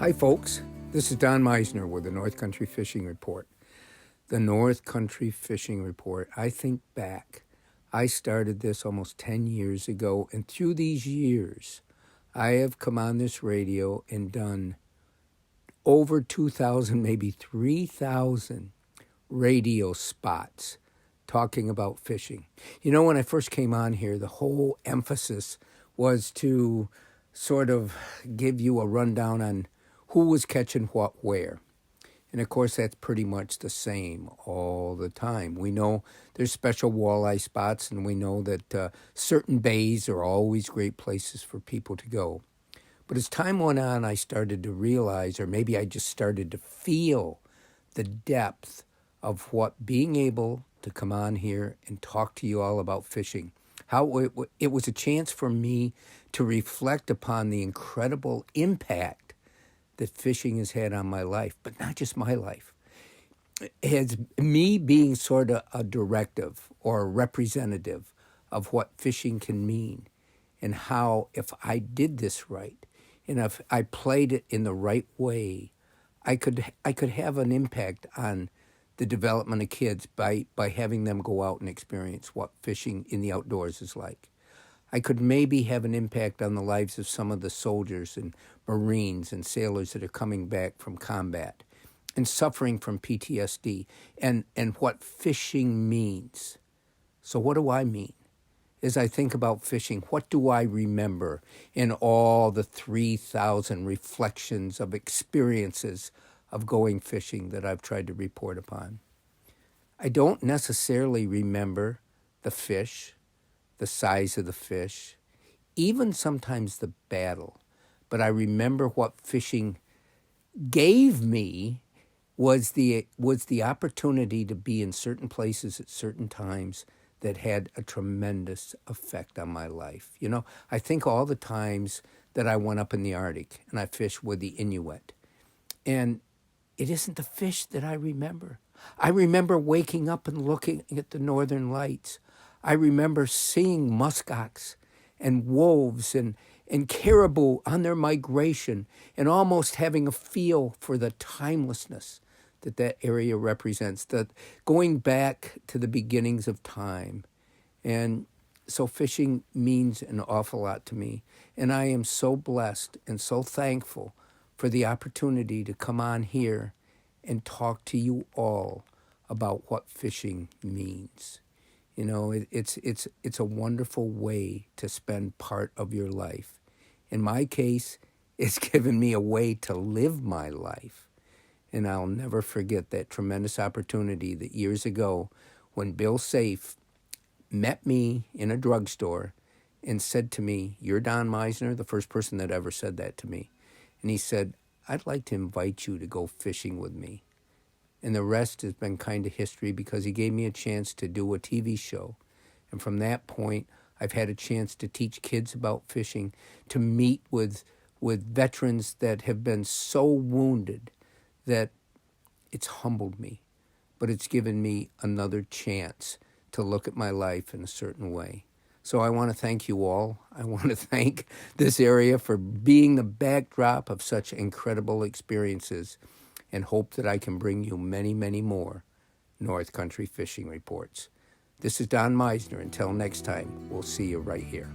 Hi, folks. This is Don Meissner with the North Country Fishing Report. The North Country Fishing Report. I think back. I started this almost 10 years ago, and through these years, I have come on this radio and done over 2,000, maybe 3,000 radio spots talking about fishing. You know, when I first came on here, the whole emphasis was to sort of give you a rundown on who was catching what where. And of course, that's pretty much the same all the time. We know there's special walleye spots, and we know that certain bays are always great places for people to go. But as time went on, I started to realize, or maybe I just started to feel the depth of what being able to come on here and talk to you all about fishing, how it was a chance for me to reflect upon the incredible impact that fishing has had on my life, but not just my life. As me being sort of a directive or a representative of what fishing can mean, and how if I did this right, and if I played it in the right way, I could have an impact on the development of kids by having them go out and experience what fishing in the outdoors is like. I could maybe have an impact on the lives of some of the soldiers and Marines and sailors that are coming back from combat and suffering from PTSD and what fishing means. So what do I mean? As I think about fishing, what do I remember in all the 3,000 reflections of experiences of going fishing that I've tried to report upon? I don't necessarily remember the fish, the size of the fish, even sometimes the battle. But I remember what fishing gave me was the opportunity to be in certain places at certain times that had a tremendous effect on my life. You know, I think all the times that I went up in the Arctic and I fished with the Inuit. And it isn't the fish that I remember. I remember waking up and looking at the northern lights. I remember seeing muskox and wolves and caribou on their migration and almost having a feel for the timelessness that area represents, that going back to the beginnings of time. And so fishing means an awful lot to me. And I am so blessed and so thankful for the opportunity to come on here and talk to you all about what fishing means. You know, it's a wonderful way to spend part of your life. In my case, it's given me a way to live my life. And I'll never forget that tremendous opportunity that years ago when Bill Safe met me in a drugstore and said to me, "You're Don Meissner," the first person that ever said that to me. And he said, "I'd like to invite you to go fishing with me." And the rest has been kind of history because he gave me a chance to do a TV show. And from that point, I've had a chance to teach kids about fishing, to meet with veterans that have been so wounded that it's humbled me. But it's given me another chance to look at my life in a certain way. So I want to thank you all. I want to thank this area for being the backdrop of such incredible experiences, and hope that I can bring you many, many more North Country Fishing Reports. This is Don Meissner. Until next time, we'll see you right here.